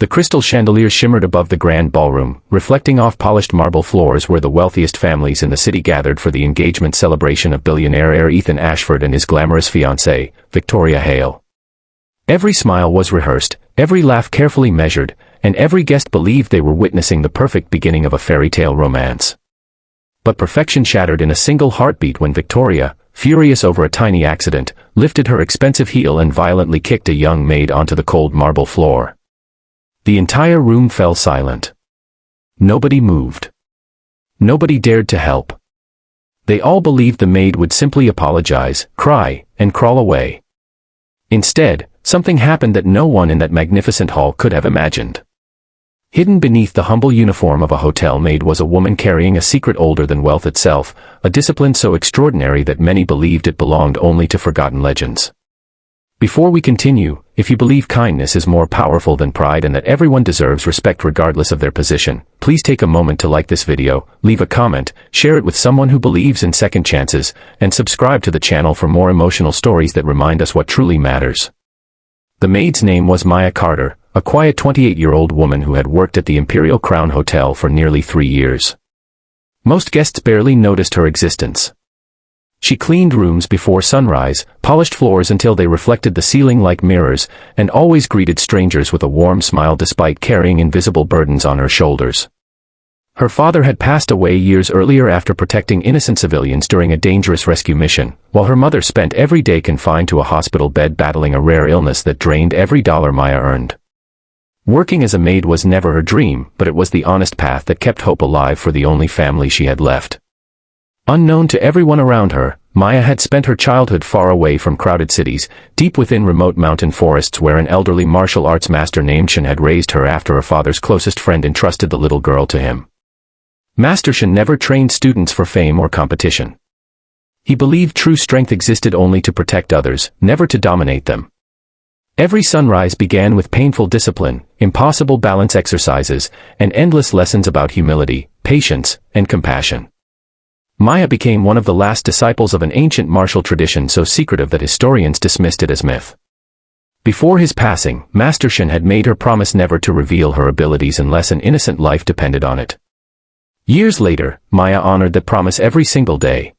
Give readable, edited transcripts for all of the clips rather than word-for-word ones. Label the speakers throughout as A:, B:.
A: The crystal chandeliers shimmered above the grand ballroom, reflecting off polished marble floors where the wealthiest families in the city gathered for the engagement celebration of billionaire heir Ethan Ashford and his glamorous fiancée, Victoria Hale. Every smile was rehearsed, every laugh carefully measured, and every guest believed they were witnessing the perfect beginning of a fairy tale romance. But perfection shattered in a single heartbeat when Victoria, furious over a tiny accident, lifted her expensive heel and violently kicked a young maid onto the cold marble floor. The entire room fell silent. Nobody moved. Nobody dared to help. They all believed the maid would simply apologize, cry, and crawl away. Instead, something happened that no one in that magnificent hall could have imagined. Hidden beneath the humble uniform of a hotel maid was a woman carrying a secret older than wealth itself, a discipline so extraordinary that many believed it belonged only to forgotten legends. Before we continue, if you believe kindness is more powerful than pride and that everyone deserves respect regardless of their position, please take a moment to like this video, leave a comment, share it with someone who believes in second chances, and subscribe to the channel for more emotional stories that remind us what truly matters. The maid's name was Maya Carter, a quiet 28-year-old woman who had worked at the Imperial Crown Hotel for nearly 3 years. Most guests barely noticed her existence. She cleaned rooms before sunrise, polished floors until they reflected the ceiling like mirrors, and always greeted strangers with a warm smile despite carrying invisible burdens on her shoulders. Her father had passed away years earlier after protecting innocent civilians during a dangerous rescue mission, while her mother spent every day confined to a hospital bed battling a rare illness that drained every dollar Maya earned. Working as a maid was never her dream, but it was the honest path that kept hope alive for the only family she had left. Unknown to everyone around her, Maya had spent her childhood far away from crowded cities, deep within remote mountain forests where an elderly martial arts master named Shen had raised her after her father's closest friend entrusted the little girl to him. Master Shen never trained students for fame or competition. He believed true strength existed only to protect others, never to dominate them. Every sunrise began with painful discipline, impossible balance exercises, and endless lessons about humility, patience, and compassion. Maya became one of the last disciples of an ancient martial tradition so secretive that historians dismissed it as myth. Before his passing, Master Shen had made her promise never to reveal her abilities unless an innocent life depended on it. Years later, Maya honored that promise every single day.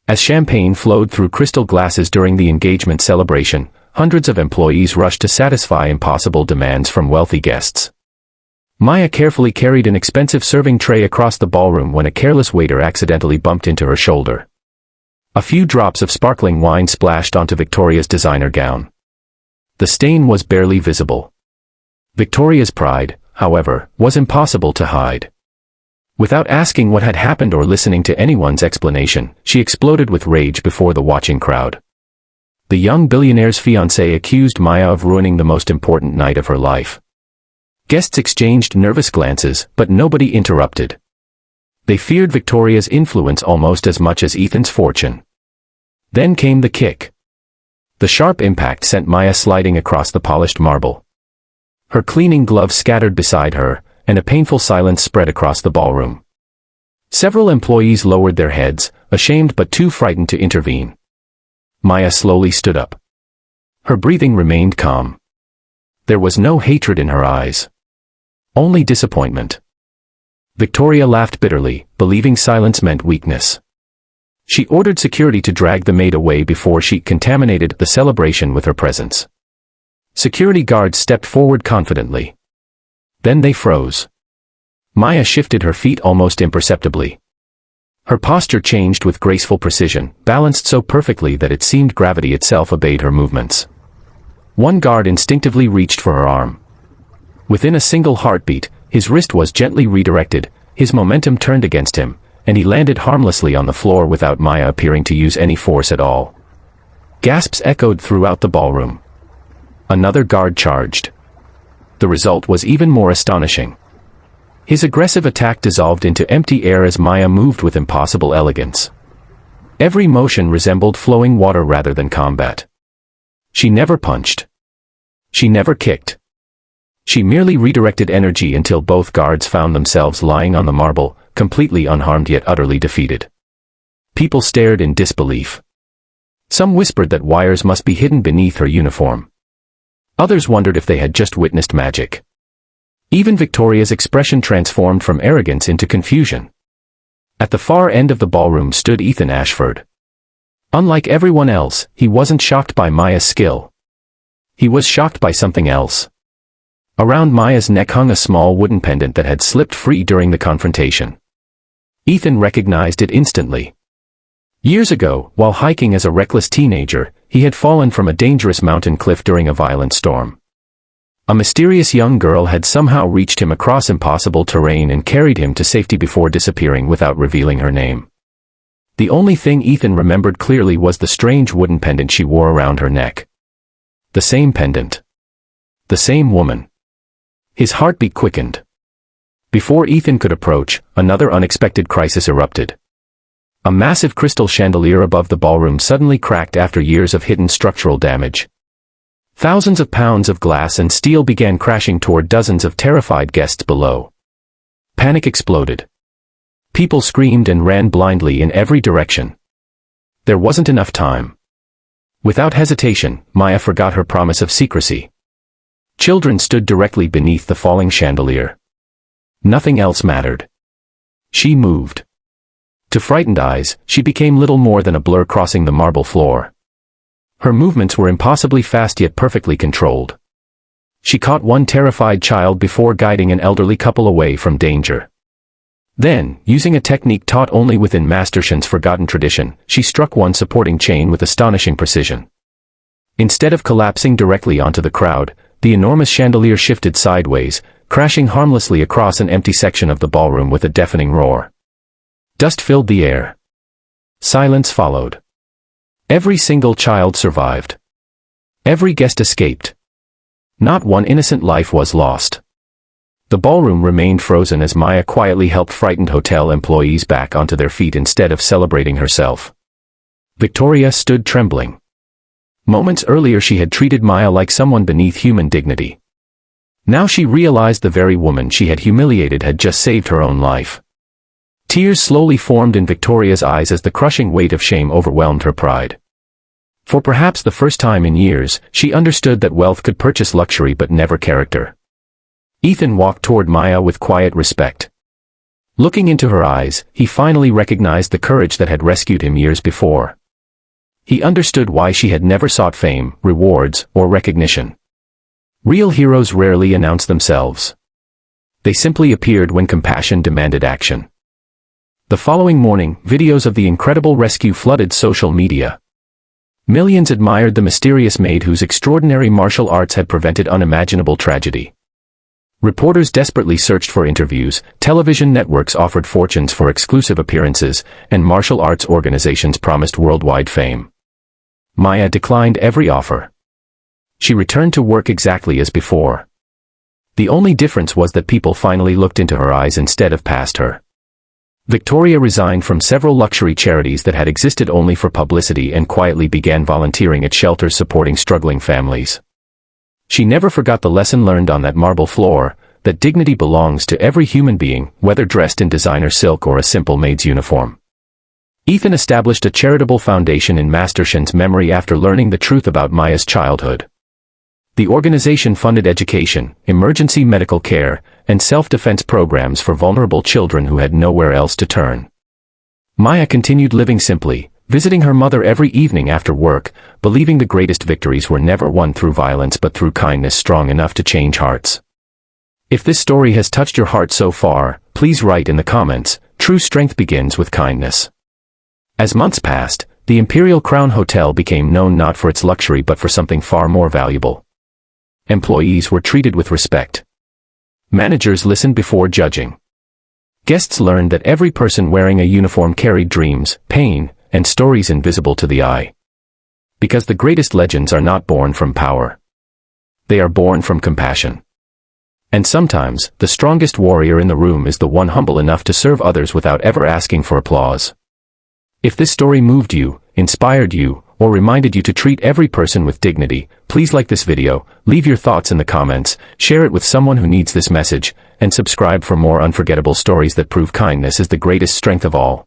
A: As champagne flowed through crystal glasses during the engagement celebration, hundreds of employees rushed to satisfy impossible demands from wealthy guests. Maya carefully carried an expensive serving tray across the ballroom when a careless waiter accidentally bumped into her shoulder. A few drops of sparkling wine splashed onto Victoria's designer gown. The stain was barely visible. Victoria's pride, however, was impossible to hide. Without asking what had happened or listening to anyone's explanation, she exploded with rage before the watching crowd. The young billionaire's fiancé accused Maya of ruining the most important night of her life. Guests exchanged nervous glances, but nobody interrupted. They feared Victoria's influence almost as much as Ethan's fortune. Then came the kick. The sharp impact sent Maya sliding across the polished marble. Her cleaning gloves scattered beside her, and a painful silence spread across the ballroom. Several employees lowered their heads, ashamed but too frightened to intervene. Maya slowly stood up. Her breathing remained calm. There was no hatred in her eyes. Only disappointment. Victoria laughed bitterly, believing silence meant weakness. She ordered security to drag the maid away before she contaminated the celebration with her presence. Security guards stepped forward confidently. Then they froze. Maya shifted her feet almost imperceptibly. Her posture changed with graceful precision, balanced so perfectly that it seemed gravity itself obeyed her movements. One guard instinctively reached for her arm. Within a single heartbeat, his wrist was gently redirected, his momentum turned against him, and he landed harmlessly on the floor without Maya appearing to use any force at all. Gasps echoed throughout the ballroom. Another guard charged. The result was even more astonishing. His aggressive attack dissolved into empty air as Maya moved with impossible elegance. Every motion resembled flowing water rather than combat. She never punched. She never kicked. She merely redirected energy until both guards found themselves lying on the marble, completely unharmed yet utterly defeated. People stared in disbelief. Some whispered that wires must be hidden beneath her uniform. Others wondered if they had just witnessed magic. Even Victoria's expression transformed from arrogance into confusion. At the far end of the ballroom stood Ethan Ashford. Unlike everyone else, he wasn't shocked by Maya's skill. He was shocked by something else. Around Maya's neck hung a small wooden pendant that had slipped free during the confrontation. Ethan recognized it instantly. Years ago, while hiking as a reckless teenager, he had fallen from a dangerous mountain cliff during a violent storm. A mysterious young girl had somehow reached him across impossible terrain and carried him to safety before disappearing without revealing her name. The only thing Ethan remembered clearly was the strange wooden pendant she wore around her neck. The same pendant. The same woman. His heartbeat quickened. Before Ethan could approach, another unexpected crisis erupted. A massive crystal chandelier above the ballroom suddenly cracked after years of hidden structural damage. Thousands of pounds of glass and steel began crashing toward dozens of terrified guests below. Panic exploded. People screamed and ran blindly in every direction. There wasn't enough time. Without hesitation, Maya forgot her promise of secrecy. Children stood directly beneath the falling chandelier. Nothing else mattered. She moved. To frightened eyes, she became little more than a blur crossing the marble floor. Her movements were impossibly fast yet perfectly controlled. She caught one terrified child before guiding an elderly couple away from danger. Then, using a technique taught only within Masterson's forgotten tradition, she struck one supporting chain with astonishing precision. Instead of collapsing directly onto the crowd, the enormous chandelier shifted sideways, crashing harmlessly across an empty section of the ballroom with a deafening roar. Dust filled the air. Silence followed. Every single child survived. Every guest escaped. Not one innocent life was lost. The ballroom remained frozen as Maya quietly helped frightened hotel employees back onto their feet instead of celebrating herself. Victoria stood trembling. Moments earlier she had treated Maya like someone beneath human dignity. Now she realized the very woman she had humiliated had just saved her own life. Tears slowly formed in Victoria's eyes as the crushing weight of shame overwhelmed her pride. For perhaps the first time in years, she understood that wealth could purchase luxury but never character. Ethan walked toward Maya with quiet respect. Looking into her eyes, he finally recognized the courage that had rescued him years before. He understood why she had never sought fame, rewards, or recognition. Real heroes rarely announce themselves. They simply appeared when compassion demanded action. The following morning, videos of the incredible rescue flooded social media. Millions admired the mysterious maid whose extraordinary martial arts had prevented unimaginable tragedy. Reporters desperately searched for interviews, television networks offered fortunes for exclusive appearances, and martial arts organizations promised worldwide fame. Maya declined every offer. She returned to work exactly as before. The only difference was that people finally looked into her eyes instead of past her. Victoria resigned from several luxury charities that had existed only for publicity and quietly began volunteering at shelters supporting struggling families. She never forgot the lesson learned on that marble floor, that dignity belongs to every human being, whether dressed in designer silk or a simple maid's uniform. Ethan established a charitable foundation in Masterson's memory after learning the truth about Maya's childhood. The organization funded education, emergency medical care, and self-defense programs for vulnerable children who had nowhere else to turn. Maya continued living simply, visiting her mother every evening after work, believing the greatest victories were never won through violence but through kindness strong enough to change hearts. If this story has touched your heart so far, please write in the comments, "True strength begins with kindness." As months passed, the Imperial Crown Hotel became known not for its luxury but for something far more valuable. Employees were treated with respect. Managers listened before judging. Guests learned that every person wearing a uniform carried dreams, pain, and stories invisible to the eye. Because the greatest legends are not born from power. They are born from compassion. And sometimes, the strongest warrior in the room is the one humble enough to serve others without ever asking for applause. If this story moved you, inspired you, or reminded you to treat every person with dignity, please like this video, leave your thoughts in the comments, share it with someone who needs this message, and subscribe for more unforgettable stories that prove kindness is the greatest strength of all.